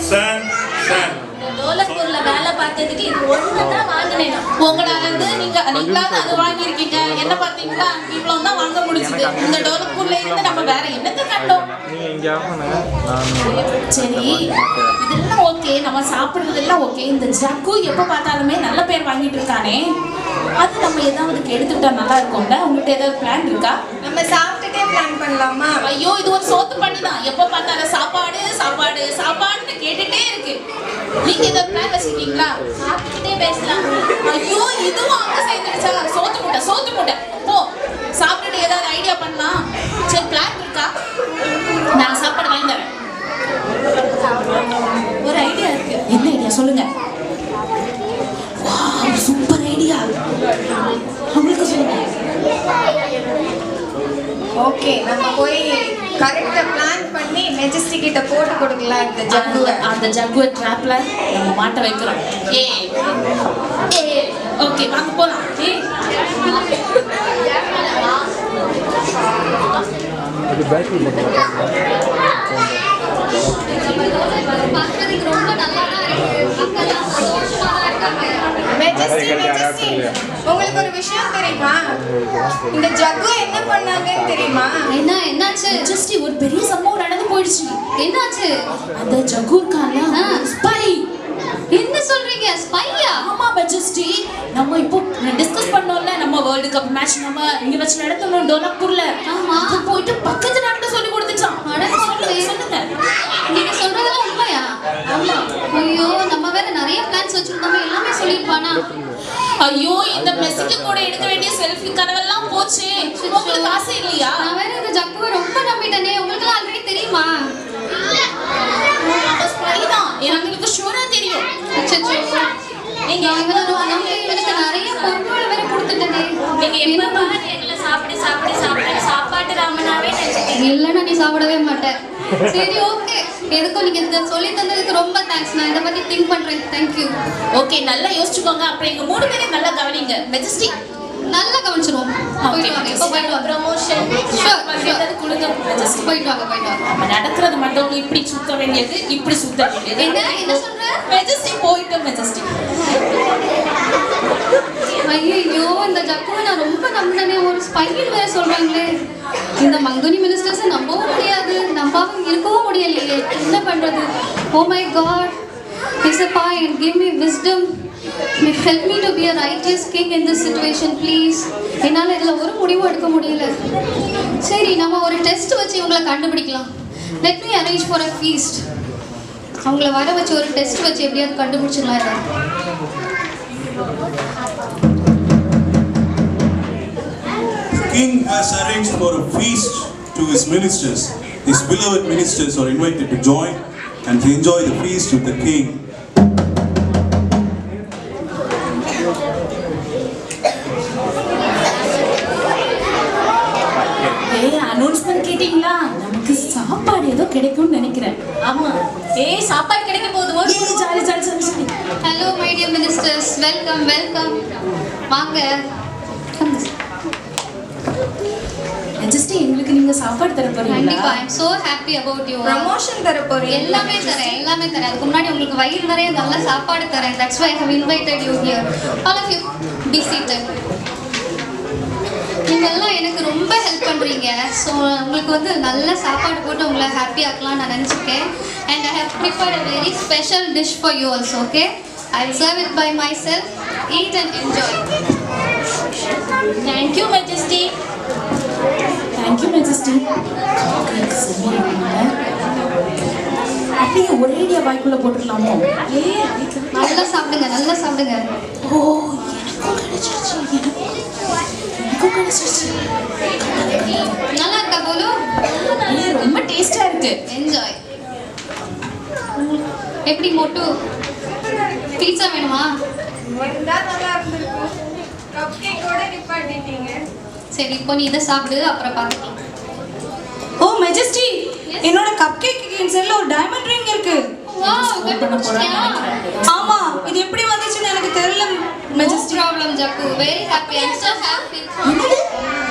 D: stand, stand.
I: டோலக்பூர்ல வேலை பார்த்ததுக்கு இது ஒண்ணுதான் வாங்கினேன். உங்களால இருந்து நீங்களாவது அது வாங்கியிருக்கீங்க. என்ன பார்த்தீங்களா, இவ்வளவு தான் வாங்க முடிச்சது. இந்த டோலக்பூர்ல இருந்து நம்ம வேற என்னத்தை கண்டோம்? சரி, இதெல்லாம் ஓகே, நம்ம சாப்பிடுறதெல்லாம் ஓகே. இந்த ஜக்கு எப்ப பார்த்தாலுமே நல்ல பேர் வாங்கிட்டு இருக்கானே, அது நம்ம ஏதாவது எடுத்துக்கிட்டா நல்லா இருக்கும்ல. உங்கள்கிட்ட ஏதாவது பிளான் இருக்கா?
E: நம்ம சாப்பிட்டுட்டே பிளான் பண்ணலாமா?
I: ஐயோ, இது ஒரு சோத்து பண்ணிதான். எப்ப பார்த்தாலும் சாப்பாடு சாப்பாடு சாப்பாடுன்னு கேட்டுட்டே இருக்கு. நீங்க ஏதாவது பிளான் வச்சிருக்கீங்களா? சாப்பிட்டுட்டே பேசலாம். ஐயோ, இதுவும் அங்க சேர்ந்துடுச்சா? சோத்து மூட்டை போ, சாப்பிட்டுட்டு ஏதாவது ஐடியா பண்ணலாம். சரி, பிளான் இருக்கா? நான் சாப்பாடு வாங்கி தரேன். ஒரு ஐடியா இருக்கு. என்ன ஐடியா சொல்லுங்க. சூப்பர் ஐடியா, உங்களுக்கு சொல்லுங்க.
E: ஓகே, நம்ம போய் கரெக்டா பிளான் பண்ணி மெஜஸ்டிக் கிட்ட போட்டு கொடுக்கலாம்.
I: அந்த ஜக்குவை ட்ராப்ல நம்ம மாட்ட வைக்கிறோம். ஓகே, வாங்க போலாம்.
E: உங்களுக்கு ஒரு விஷயம் தெரியுமா? இந்த ஜக்கு என்ன பண்ணாங்கன்னு தெரியுமா?
I: என்னாச்சு? ஜஸ்ட் ஒரு பெரிய சம்பவம் நடந்து போயிடுச்சு. என்னாச்சு? அந்த ஜக்கு இருக்கான்ல, ஸ்பை என்ன சொல்றீங்க? ஸ்பையா? ஆமா மெஜஸ்டி. நம்ம இப்போ டிஸ்கஸ் பண்ணோம்ல, நம்ம வேர்ல்ட் கப் மேட்ச் நம்ம இங்க வச்சு நடத்தணும் டோலக்பூர்ல. ஆமா. அது போயிட்டு பக்கத்து நாட்டுல சொல்லி கொடுத்துச்சான். சொல்லுங்க. நீங்க சொல்றதெல்லாம் உண்மையா? ஆமா. ஐயோ, நம்ம வேற நிறைய பிளான்ஸ் வச்சிருந்தோம், எல்லாமே சொல்லிருப்பானா? ஐயோ, இந்த மெஸ்ஸிக்கு கூட எடுக்க வேண்டிய செல்ஃபி கனவெல்லாம் போச்சு. உங்களுக்கு ஆசை இல்லையா? நான் வேற இந்த ஜக்குவை ரொம்ப நம்பிட்டேனே. உங்களுக்கு ஆல்ரெடி தெரியுமா? இல்ல. ஸ்பைதான். எனக்கு ஷூரா தெரியும். நீங்க இவனுக்கு நிறைய பொருட்கள் வேற கொடுத்துட்டேனே. நீங்க என்ன பாரு, எங்களை சாப்பாட்டு ராமனாவே நினைச்சீங்க. இல்லன்னா நீ சாப்பிடவே மாட்டேன். சரி, ஓகே. எதுக்கும் நீங்க இத சொல்லி தந்ததுக்கு ரொம்ப தேங்க்ஸ். நான் இத பத்தி திங்க் பண்றேன். Thank you. ஓகே, நல்லா யோசிச்சுக்கோங்க. அப்புறம் எங்க மூணு பேரும் நல்லா கவனிங்க. மெஜஸ்டி நல்லா கவனிச்சிரோம். போயிட்டு வாங்க. இப்போ போயிட்டு வாங்க. ப்ரமோஷன் ஷூர் குடுங்க. மெஜஸ்டி போயிட்டு வாங்க. நம்ம நடக்கிறது மட்டும் இப்படி சுத்த வேண்டியது, இப்படி சுத்த வேண்டியது. என்ன சொல்ற? மெஜஸ்டி போயிட்டு மெஜஸ்டி. ஐயோ, இந்த ஜக்குவை நான் ரொம்ப நம்பினே. ஒரு ஸ்பைல் வேற சொல்றாங்களே. இந்த மங்கனி மினிஸ்டர்ஸை நம்பவும் முடியாது, நம்பாம இருக்கவும் முடியலையே. என்ன பண்றது? Oh my god. Isappa, and give me wisdom. Help me to be a righteous king in this situation, please. என்னால் இதில் ஒரு முடிவும் எடுக்க முடியல. சரி, நம்ம ஒரு டெஸ்ட் வச்சு இவங்களை கண்டுபிடிக்கலாம். Let me arrange for a feast. அவங்கள வர வச்சு ஒரு டெஸ்ட் வச்சு எப்படியாவது கண்டுபிடிச்சிடலாம் இதை.
J: King has arranged for a feast to his ministers. His beloved ministers are invited to join and to enjoy the feast with the king.
I: Announcement கேட்டிங்களா? நமக்கு சாப்பாடு ஏதோ கிடைக்கும்னு நினைக்கிறேன். ஆமா. சாப்பாடு கிடைக்க போகுது. ஒரு jolly. Hello my dear ministers, welcome. வாங்க. ஜஸ்ட் எங்களுக்கு நீங்க சாப்பாடு தர போறீங்களா? கண்டிப்பா. I am so happy about you. Promotion தர போறீங்க. எல்லாமே தரேன். அதுக்கு முன்னாடி உங்களுக்கு வயிறு நிறைய நல்ல சாப்பாடு தரேன். That's why I have invited you here. All of you be seated. நீங்க எல்லாம் எனக்கு ரொம்ப ஹெல்ப் பண்றீங்க. ஸோ உங்களுக்கு வந்து நல்ல சாப்பாடு போட்டு உங்களை ஹாப்பி ஆக்கலாம் நான் நினச்சிருக்கேன். And I have prepared a very special dish for you also, okay? I will serve it by myself. Eat and enjoy. Thank you, Majesty. அப்படியே ஒரேடியா வாய்க்குள்ள போட்டுடலாமோ? நல்லா சாப்பிடுங்க. ஓ, எனக்கும் கிடைச்சிருச்சு. நல்லா இருக்கா போலு? ரொம்ப டேஸ்டா இருக்கு. என்ஜாய். எப்படி மொட்டு? பீட்சா வேணுமா? நல்லா இருந்திருக்கும். கப் கேக்கோட நிப்பாட்டிட்டீங்க. சரி, இப்போ நீ இதை சாப்பிடு, அப்புறம் பார்த்துக்கலாம். ஓ மெஜஸ்டி, என்னோட கப் கேக் இன்சைட்ல ஒரு டைமண்ட் ரிங் இருக்கு. ஆமா, இது எப்படி வந்துச்சுன்னு எனக்கு தெரியல மெஜஸ்டி. ப்ராப்ளம் ஜக்கு. Very happy. I am so happy.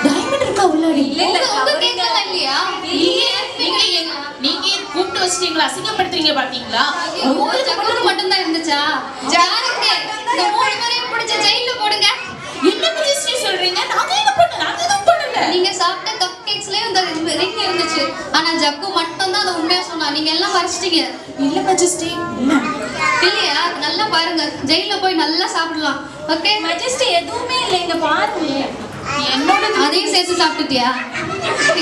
I: Diamond இருக்கா உள்ளாடி? இல்ல உங்க கேக்கல இல்லையா? நீங்க கூப்பிட்டு வச்சிட்டீங்களா? அசிங்கப்படுத்துறீங்க பாத்தீங்களா? உங்களுக்கு ஜக்கு மட்டும் தான் இருந்துச்சா? ஜாருக்கு இந்த மூணு பேரையும் பிடிச்ச ஜெயில்ல போடுங்க. என்ன மெஜஸ்டி சொல்றீங்க? நாங்க எதுவும் பண்ணல. நீங்க சாப்பிட்ட கப் கேக்ஸ்லயே இந்த ரிங் இருந்துச்சு. ஆனா ஜக்கு மட்டும் தான் அதை உண்மையா சொன்னா. நீங்க எல்லாம் மறைச்சிட்டீங்க. இல்ல மெஜஸ்டி, இல்லையா? நல்லா பாருங்க, ஜெயில போய் நல்லா சாப்பிடலாம். ஓகே மெஜஸ்டி, எதுவுமே இல்லை, இங்க பாருங்க. என்னோட அதையும் சேர்த்து சாப்பிட்டுட்டியா?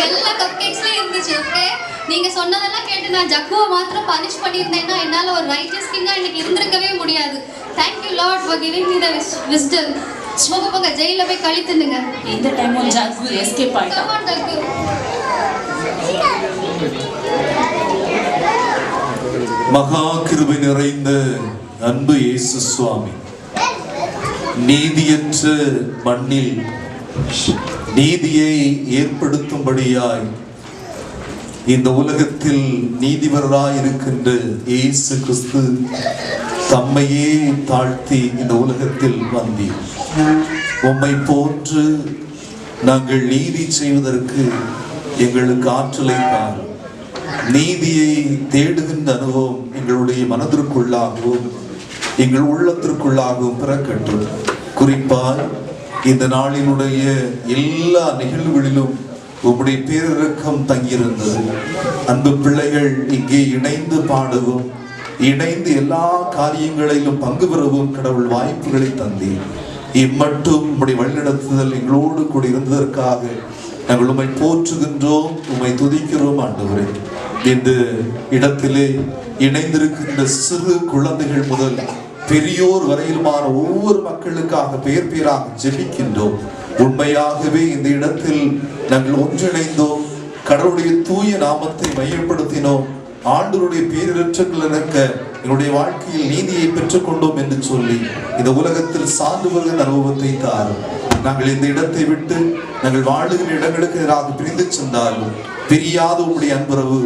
I: எல்லா கப் கேக்ஸ்லயும் இருந்துச்சு. ஓகே, நீங்க சொன்னதெல்லாம் கேட்டு நான் ஜக்குவை மாத்திரம் பனிஷ் பண்ணியிருந்தேன்னா என்னால ஒரு ரைட்டஸ் கிங்கா இன்னைக்கு இருந்திருக்கவே முடியாது. Thank you Lord for giving me the wisdom. போங்க, ஜெயில போய் களி தின்னுங்க. இந்த டைம் ஜக்கு எஸ்கேப் ஆயிட்டான்.
A: மகா கிருபை நிறைந்த அன்பு இயேசு சுவாமி, நீதியற்ற மண்ணில் நீதியை ஏற்படுத்தும்படியாய் இந்த உலகத்தில் நீதிபரராய் இருக்கின்ற இயேசு கிறிஸ்து தம்மையே தாழ்த்தி இந்த உலகத்தில் வந்தீர். உம்மை போன்று நாங்கள் நீதி செய்வதற்கு எங்களுக்கு ஆற்றலை தார். நீதியை தேடுகின்ற அனுபவம் எங்களுடைய மனதிற்குள்ளாகவும் எங்கள் உள்ளத்திற்குள்ளாகவும் பிறக்கட்டும். குறிப்பாக இந்த நாளினுடைய எல்லா நிகழ்வுகளிலும் உம்முடைய பேரிரக்கம் தங்கியிருந்தது. அன்பு பிள்ளைகள் இங்கே இணைந்து பாடவும் இணைந்து எல்லா காரியங்களிலும் பங்கு பெறவும் கடவுள் வாய்ப்புகளை தந்தீர். இம்மட்டும் உம்முடைய வழிநடத்துதல் எங்களோடு கூட இருந்ததற்காக நாங்கள் உம்மை போற்றுகின்றோம், உம்மை துதிக்கிறோம் ஆண்டவரே. இந்த இடத்திலே இணைந்திருக்கின்ற சிறு குழந்தைகள் முதல் பெரியோர் வரையிலுமான ஒவ்வொரு மக்களுக்காக பெயர் பெயராக ஜெபிக்கின்றோம். உண்மையாகவே இந்த இடத்தில் நாங்கள் ஒன்றிணைந்தோம், கடவுளுடைய தூய நாமத்தை மையப்படுத்தினோம், ஆண்டவருடைய பேரிரற்றங்கள் இருக்க எங்களுடைய வாழ்க்கையில் நீதியை பெற்றுக் கொண்டோம் என்று சொல்லி இந்த உலகத்தில் சார்ந்து வருகிற அனுபவத்தை தாரும். நாங்கள் இந்த இடத்தை விட்டு நாங்கள் வாழுகிற இடங்களுக்கு எதிராக பிரிந்து சென்றாலும் பிரியாத உங்களுடைய அன்புறவு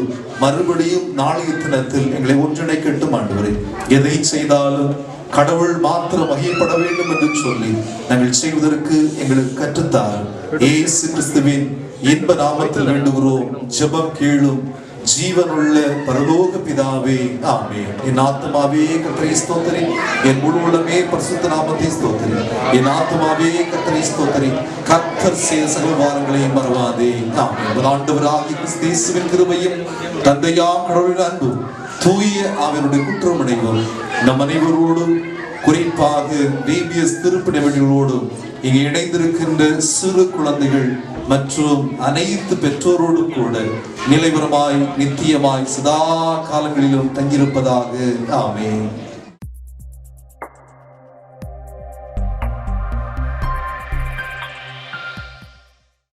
A: மறுபடியும் நாளைய தினத்தில் எங்களை ஒன்றிணைக்கட்டும் ஆண்டவரே. எதை செய்தாலும் கடவுள் மாத்திரம் வகைப்பட வேண்டும் என்று சொல்லி நாங்கள் செய்வதற்கு எங்களுக்கு கற்றுத்தார். இயேசு கிறிஸ்துவின் இன்ப நாமத்தில் வேண்டுகிறோம், ஜெபம் கேளும் ஜீவனுள்ள பரலோக பிதாவே, ஆமென். என் ஆத்துமாவே கர்த்தரை ஸ்தோத்திரி, என் முழு உள்ளமே பரிசுத்த நாமத்தை ஸ்தோத்திரி. என் ஆத்துமாவே கர்த்தரை ஸ்தோத்திரி, கர்த்தர் செய்த சகல வாரங்களையும் மறவாதே, ஆமென். ஆண்டவராகிய கிறிஸ்து இயேசுவின் கிருபையும் தந்தையாம் கடவுளின் அன்பும் தூய ஆவியானுடைய குற்றமடைவோம் நம் அனைவரோடும், குறிப்பாக டிபிஎஸ் திருப்பணிகளோடும் இங்கே இணைந்திருக்கின்ற சிறு குழந்தைகள் மற்றும் அனைத்து பெற்றோரோடும் கூட நிலைவரமாய் நித்தியமாய் சதா காலங்களிலும் தங்கியிருப்பதாக, ஆமென்.